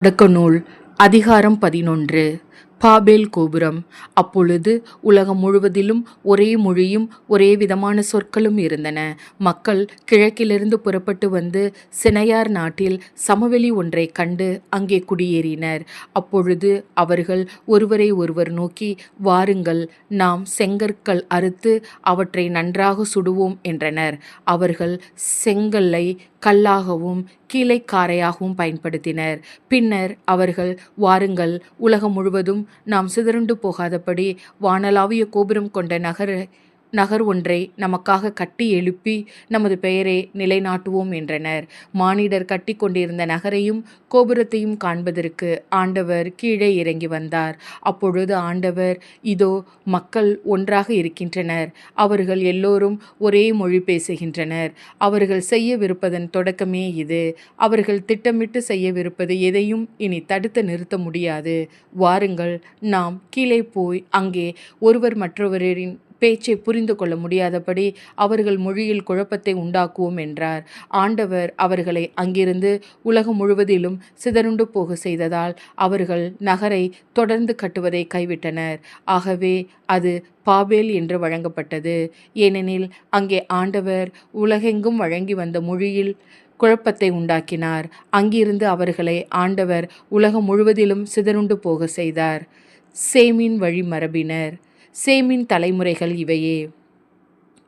தொடக்க நூல் அதிகாரம் 11. பாபேல் கோபுரம். அப்பொழுது உலகம் முழுவதிலும் ஒரே மொழியும் ஒரே விதமான சொற்களும் இருந்தன. மக்கள் கிழக்கிலிருந்து புறப்பட்டு வந்து சினையார் நாட்டில் சமவெளி ஒன்றைக் கண்டு அங்கே குடியேறினர். அப்பொழுது அவர்கள் ஒருவரை ஒருவர் நோக்கி, வாருங்கள், நாம் செங்கற்கள் அறுத்து அவற்றை நன்றாக சுடுவோம் என்றனர். அவர்கள் செங்கல்லை கல்லாகவும் கீழைக்காரையாகவும் பயன்படுத்தினர். பின்னர் அவர்கள், வாருங்கள், உலகம் முழுவதும் நாம் சிதறுண்டு போகாதபடி வானளாவிய கோபுரம் கொண்ட நகர் ஒன்றை நமக்காக கட்டி எழுப்பி நமது பெயரை நிலைநாட்டுவோம் என்றனர். மானிடர் கட்டி கொண்டிருந்த நகரையும் கோபுரத்தையும் காண்பதற்கு ஆண்டவர் கீழே இறங்கி வந்தார். அப்பொழுது ஆண்டவர், இதோ மக்கள் ஒன்றாக இருக்கின்றனர், அவர்கள் எல்லோரும் ஒரே மொழி பேசுகின்றனர். அவர்கள் செய்யவிருப்பதன் தொடக்கமே இது. அவர்கள் திட்டமிட்டு செய்யவிருப்பது எதையும் இனி தடுத்து நிறுத்த முடியாது. வாருங்கள், நாம் கீழே போய் அங்கே ஒருவர் மற்றவரின் பேச்சை புரிந்து கொள்ள முடியாதபடி அவர்கள் மொழியில் குழப்பத்தை உண்டாக்குவோம் என்றார். ஆண்டவர் அவர்களை அங்கிருந்து உலகம் முழுவதிலும் சிதறுண்டு போக செய்ததால் அவர்கள் நகரை தொடர்ந்து கட்டுவதை கைவிட்டனர். ஆகவே அது பாபேல் என்று வழங்கப்பட்டது. ஏனெனில் அங்கே ஆண்டவர் உலகெங்கும் வழங்கி வந்த மொழியில் குழப்பத்தை உண்டாக்கினார். அங்கிருந்து அவர்களை ஆண்டவர் உலகம் முழுவதிலும் சிதறுண்டு போக செய்தார். சேமின் வழி மரபினர். சேமின் தலைமுறைகள் இவையே.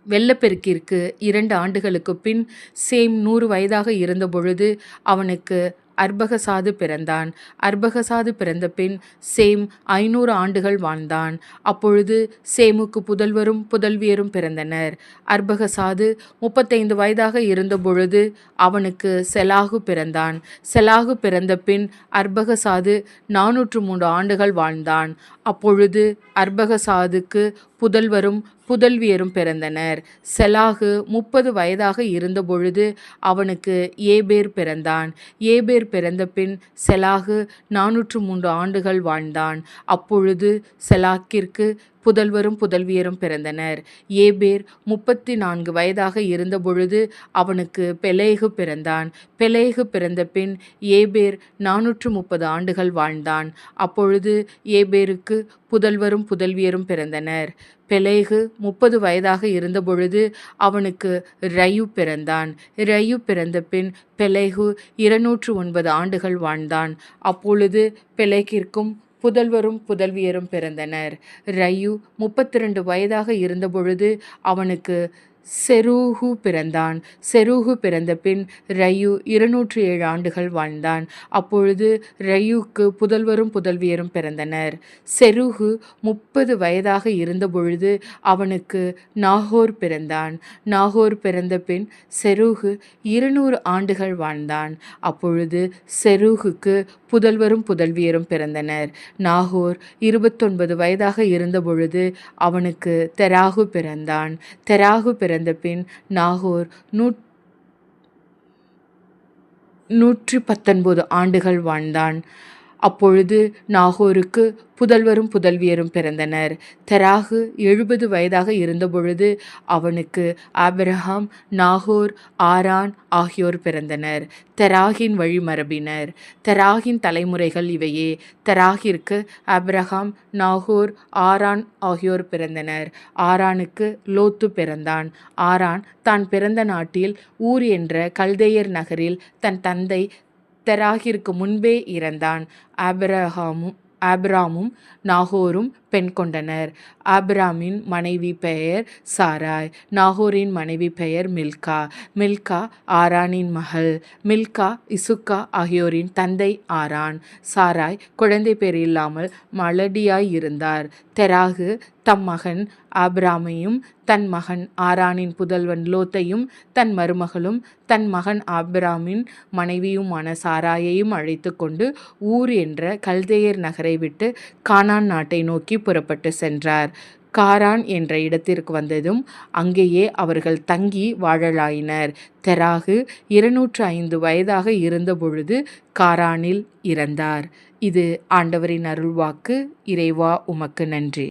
வெள்ளப்பெருக்கிற்கு 2 ஆண்டுகளுக்கு பின் சேம் 100 வயதாக இருந்தபொழுது அவனுக்கு அர்பகசாது பிறந்தான். அர்பகசாது பிறந்த பின் சேம் 500 ஆண்டுகள் வாழ்ந்தான். அப்பொழுது சேமுக்கு புதல்வரும் புதல்வியரும் பிறந்தனர். அர்பகசாது 35 வயதாக இருந்தபொழுது அவனுக்கு செலாகு பிறந்தான். செலாகு பிறந்த பின் அர்பகசாது 403 ஆண்டுகள் வாழ்ந்தான். அப்பொழுது அர்பகசாதுக்கு புதல்வரும் புதல்வியரும் பிறந்தனர். செலாகு 30 வயதாக இருந்தபொழுது அவனுக்கு ஏபேர் பிறந்தான். ஏபேர் பிறந்த பின் செலாகு 403 ஆண்டுகள் வாழ்ந்தான். அப்பொழுது செலாக்கிற்கு புதல்வரும் புதல்வியரும் பிறந்தனர். ஏபேர் 34 வயதாக இருந்தபொழுது அவனுக்கு பெலேகு பிறந்தான். பெலேகு பிறந்த பின் ஏபேர் 430 ஆண்டுகள் வாழ்ந்தான். அப்பொழுது ஏபேருக்கு புதல்வரும் புதல்வியரும் பிறந்தனர். பெலேகு 30 வயதாக இருந்தபொழுது அவனுக்கு ரயு பிறந்தான். ரயு பிறந்த பின் பெலேகு 209 ஆண்டுகள் வாழ்ந்தான். அப்பொழுது பெலேகிற்கும் புதல்வரும் புதல்வியரும் பிறந்தனர். ரயு 32 வயதாக இருந்தபொழுது அவனுக்கு செரூகு பிறந்தான். செரூகு பிறந்த பின் ரயு 207 ஆண்டுகள் வாழ்ந்தான். அப்பொழுது ரயுக்கு புதல்வரும் புதல்வியரும் பிறந்தனர். செரூகு 30 வயதாக இருந்தபொழுது அவனுக்கு நாகோர் பிறந்தான். நாகோர் பிறந்த பின் செரூகு 200 ஆண்டுகள் வாழ்ந்தான். அப்பொழுது செரூகுக்கு புதல்வரும் புதல்வியரும் பிறந்தனர். நாகோர் 29 வயதாக இருந்தபொழுது அவனுக்கு தெராகு பிறந்தான். தெராகு பிறந்த பின் நாகோர் 119 ஆண்டுகள் வாழ்ந்தான். அப்பொழுது நாகோருக்கு புதல்வரும் புதல்வியரும் பிறந்தனர். தெராகு 70 வயதாக இருந்தபொழுது அவனுக்கு ஆபிரகாம், நாகோர், ஆரான் ஆகியோர் பிறந்தனர். தெராகின் வழிமரபினர். தெராகின் தலைமுறைகள் இவையே. தெராகிற்கு ஆபிரகாம், நாகோர், ஆரான் ஆகியோர் பிறந்தனர். ஆரானுக்கு லோத்து பிறந்தான். ஆரான் தான் பிறந்த நாட்டில் ஊர் என்ற கல்தேயர் நகரில் தன் தந்தை தெராகிற்கு முன்பே இறந்தான். ஆபிராமும் நாகோரும் பெண் கொண்டனர். ஆபிராமின் மனைவி பெயர் சாராய். நாகோரின் மனைவி பெயர் மில்கா. மில்கா ஆரானின் மகள். மில்கா இசுக்கா ஆகியோரின் தந்தை ஆரான். சாராய் குழந்தை பேர் இல்லாமல் மலடியாய் இருந்தார். தெராகு தம் மகன் ஆபிராமையும் தன் மகன் ஆரானின் புதல்வன் லோத்தையும் தன் மருமகளும் தன் மகன் ஆபிராமின் மனைவியுமான சாராயையும் அழைத்து கொண்டு ஊர் என்ற கல்தேயர் நகரை விட்டு கானான் நாட்டை நோக்கி புறப்பட்டு சென்றார். காரான் என்ற இடத்திற்கு வந்ததும் அங்கேயே அவர்கள் தங்கி வாழலாயினர். தெராகு 205 வயதாக இருந்தபொழுது காரானில் இறந்தார். இது ஆண்டவரின் அருள்வாக்கு. இறைவா, உமக்கு நன்றி.